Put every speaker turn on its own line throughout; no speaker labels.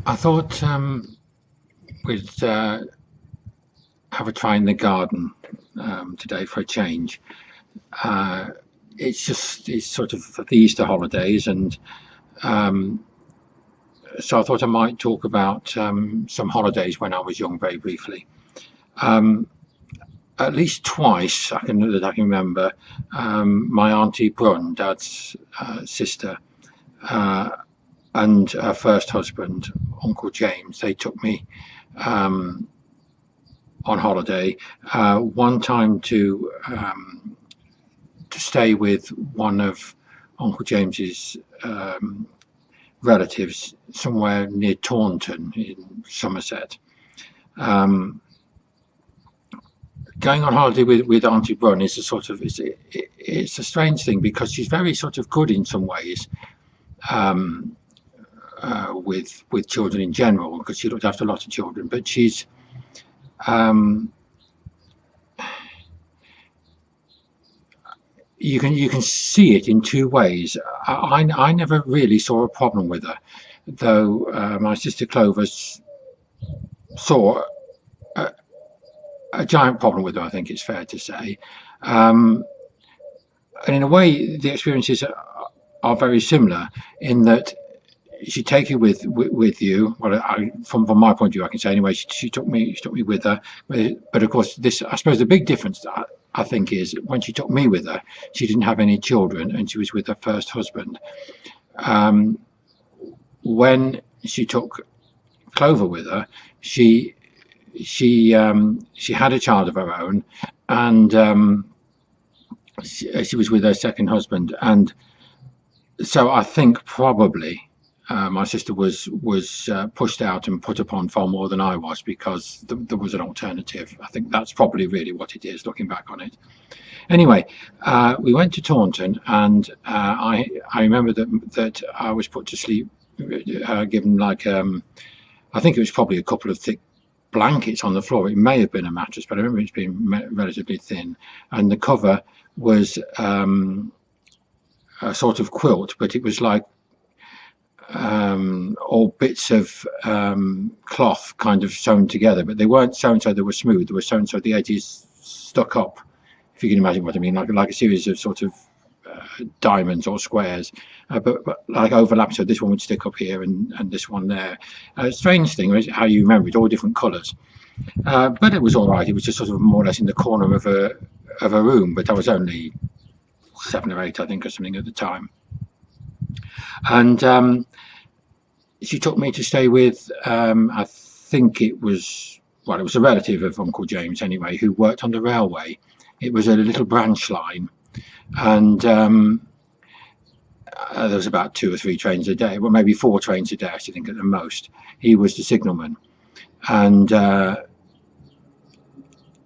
I thought we'd have a try in the garden today for a change. Uh, it's sort of the Easter holidays, and um, so I thought I might talk about some holidays when I was young, very briefly. Um, at least twice I can remember. My Aunty Brun, Dad's sister, uh, and her first husband, Uncle James, they took me um, on holiday. One time to stay with one of Uncle James's relatives somewhere near Taunton in Somerset. Um, Going on holiday with Auntie Brun is a sort of it's a strange thing because she's very sort of good in some ways um, with children in general because she looked after a lot of children, but she's um, you can see it in two ways. I never really saw a problem with her, though my sister Clover saw a, a giant problem with her. I think it's fair to say, um, and in a way, the experiences are very similar in that she take you with you. Well, from my point of view, I can say anyway. She took me with her, but of course, this I suppose the big difference I think is when she took me with her, she didn't have any children, and she was with her first husband. Um, when she took Clover with her, she she had a child of her own, and she was with her second husband, and so I think probably my sister was pushed out and put upon far more than I was because there was an alternative. I think that's probably really what it is, looking back on it. Anyway, we went to Taunton, and I remember that I was put to sleep, given like I think it was probably a couple of thick blankets on the floor. It may have been a mattress, but I remember it being relatively thin, and the cover was a sort of quilt, but it was like all bits of cloth kind of sewn together, but they weren't sewn so they were smooth. They were sewn so the edges stuck up, if you can imagine what I mean, like a series of sort of diamonds or squares, but like overlapped. So this one would stick up here and this one there. Strange thing is how you remember it, all different colours. But it was all right. It was just sort of more or less in the corner of a room, but I was only 7 or 8, I think, or something at the time. And she took me to stay with, I think it was, well, it was a relative of Uncle James anyway, who worked on the railway. It was a little branch line, and there was about 2 or 3 trains a day, well, maybe 4 trains a day, I think, at the most. He was the signalman, and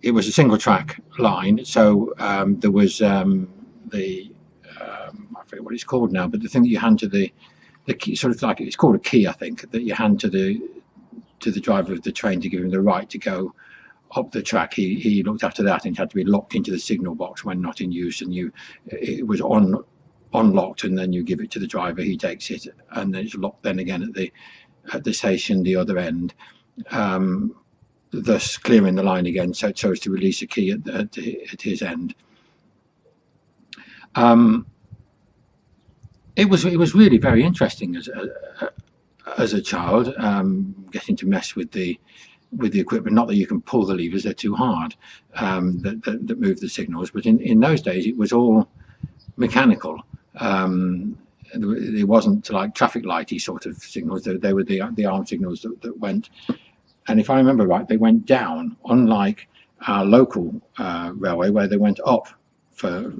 it was a single track line, so there was I forget what it's called now, but the thing that you hand to the key, sort of like it's called a key, I think, that you hand to the driver of the train to give him the right to go up the track. He looked after that, and it had to be locked into the signal box when not in use, and it was unlocked, and then you give it to the driver. He takes it, and then it's locked then again at the station the other end, thus clearing the line again, so as to release a key at his end. It was really very interesting as a child, getting to mess with the equipment. Not that you can pull the levers; they're too hard, that move the signals. But in those days, it was all mechanical. It wasn't like traffic lighty sort of signals. They were the arm signals that went. And if I remember right, they went down, unlike our local railway, where they went up for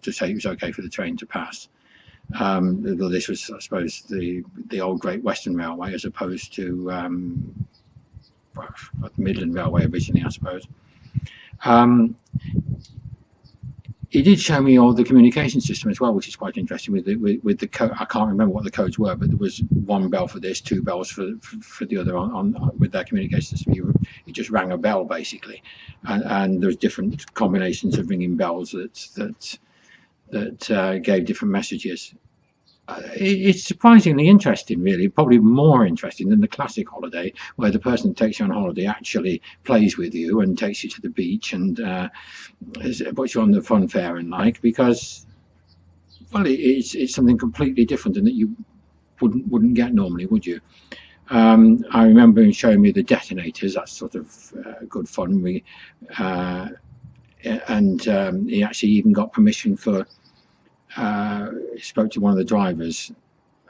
to say it was okay for the train to pass. This was, I suppose, the old Great Western Railway, as opposed to the Midland Railway originally, I suppose. He did show me all the communication system as well, which is quite interesting. With the code, I can't remember what the codes were, but there was 1 bell for this, 2 bells for the other on with that communication system. You just rang a bell basically, and there's different combinations of ringing bells that gave different messages. it's surprisingly interesting, really, probably more interesting than the classic holiday, where the person that takes you on holiday actually plays with you and takes you to the beach and puts you on the fun fair and like, because, well, it's something completely different and that you wouldn't get normally, would you? I remember him showing me the detonators. That's sort of good fun. We he actually even got permission for. He spoke to one of the drivers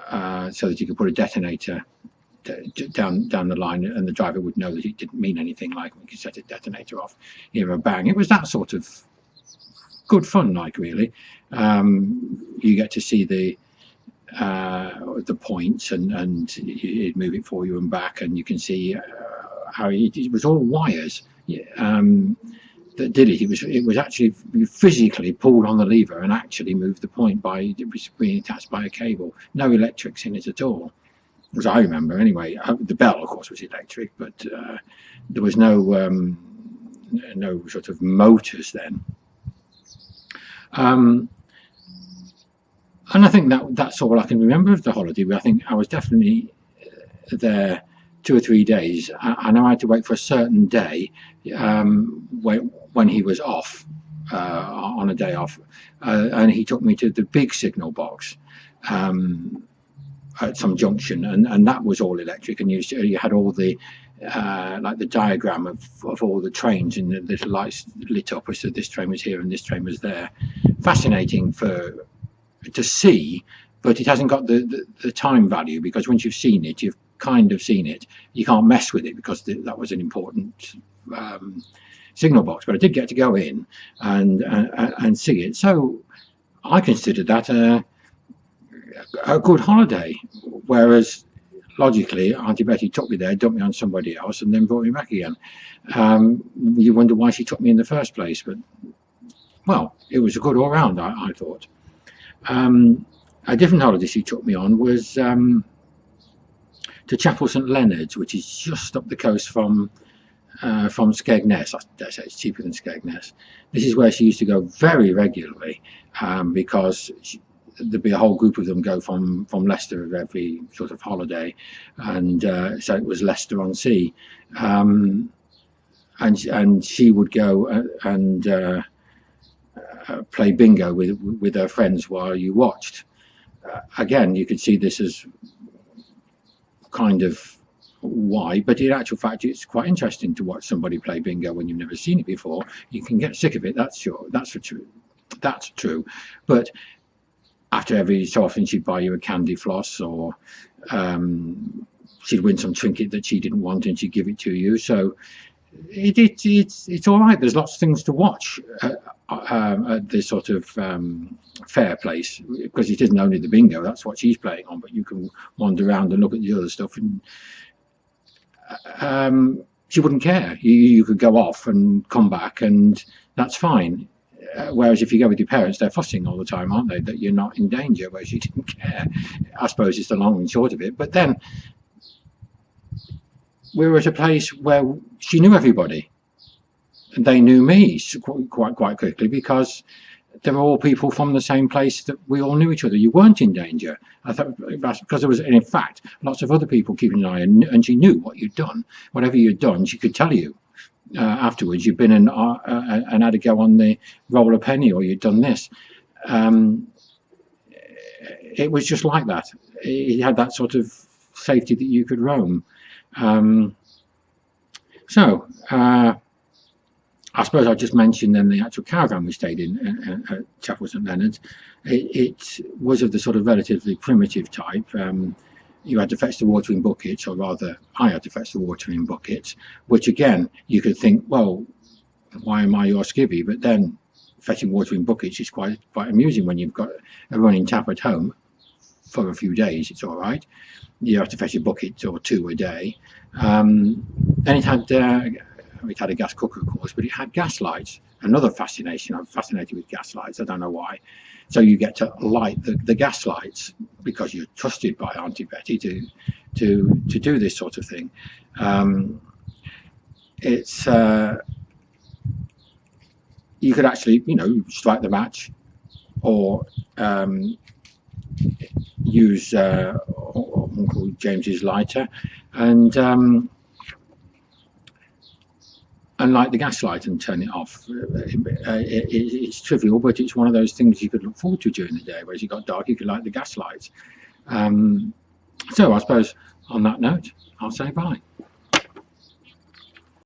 so that he could put a detonator down the line, and the driver would know that it didn't mean anything. Like, we could set a detonator off, hear a bang. It was that sort of good fun, like, really. You get to see the points, and it'd move it for you and back, and you can see how it was all wires. That did it. It was actually physically pulled on the lever and actually moved the point by it was being attached by a cable. No electrics in it at all, as I remember. Anyway, the bell, of course, was electric, but there was no sort of motors then. And I think that's all I can remember of the holiday. I think I was definitely there 2 or 3 days. I know I had to wait for a certain day when he was off, on a day off, and he took me to the big signal box at some junction, and that was all electric, and you had all the like the diagram of all the trains, and the little lights lit up as so this train was here and this train was there. Fascinating to see, but it hasn't got the time value, because once you've seen it, you've kind of seen it. You can't mess with it, because that was an important signal box. But I did get to go in and see it, so I considered that a good holiday. Whereas logically, Auntie Betty took me there, dumped me on somebody else, and then brought me back again. You wonder why she took me in the first place, but well, it was a good all round, I thought. A different holiday she took me on was to Chapel St Leonards, which is just up the coast from Skegness. That's it's cheaper than Skegness. This is where she used to go very regularly, because there'd be a whole group of them go from Leicester every sort of holiday, and so it was Leicester on Sea, and she would go and play bingo with her friends while you watched. Again, you could see this as kind of why, but in actual fact, it's quite interesting to watch somebody play bingo when you've never seen it before. You can get sick of it, that's sure. That's true. But after every so often, she'd buy you a candy floss, or she'd win some trinket that she didn't want and she'd give it to you. So it's all right. There's lots of things to watch at this sort of fair place, because it isn't only the bingo, that's what she's playing on, but you can wander around and look at the other stuff, and she wouldn't care. You could go off and come back, and that's fine. Whereas if you go with your parents, they're fussing all the time, aren't they, that you're not in danger, whereas she didn't care. I suppose it's the long and short of it. But then we were at a place where she knew everybody, and they knew me quite quickly, because they were all people from the same place, that we all knew each other. You weren't in danger. I thought that's because there was, in fact, lots of other people keeping an eye, and she knew what you'd done. Whatever you'd done, she could tell you afterwards. You'd been and had to go on the roller penny, or you'd done this. It was just like that. It had that sort of safety that you could roam. I suppose I'll just mention then the actual caravan we stayed in at Chapel St Leonards. It was of the sort of relatively primitive type. You had to fetch the water in buckets, or rather I had to fetch the water in buckets, which again, you could think, well, why am I your skivvy? But then fetching water in buckets is quite amusing when you've got a running tap at home for a few days. It's all right. You have to fetch a bucket or two a day. And it had a gas cooker, of course, but it had gas lights. Another fascination. I'm fascinated with gas lights. I don't know why. So you get to light the gas lights, because you're trusted by Auntie Betty to do this sort of thing. It's you could actually, strike the match, or use Uncle James's lighter and light the gas light and turn it off. It's trivial, but it's one of those things you could look forward to during the day. Whereas it got dark, you could light the gas lights. So I suppose on that note, I'll say bye.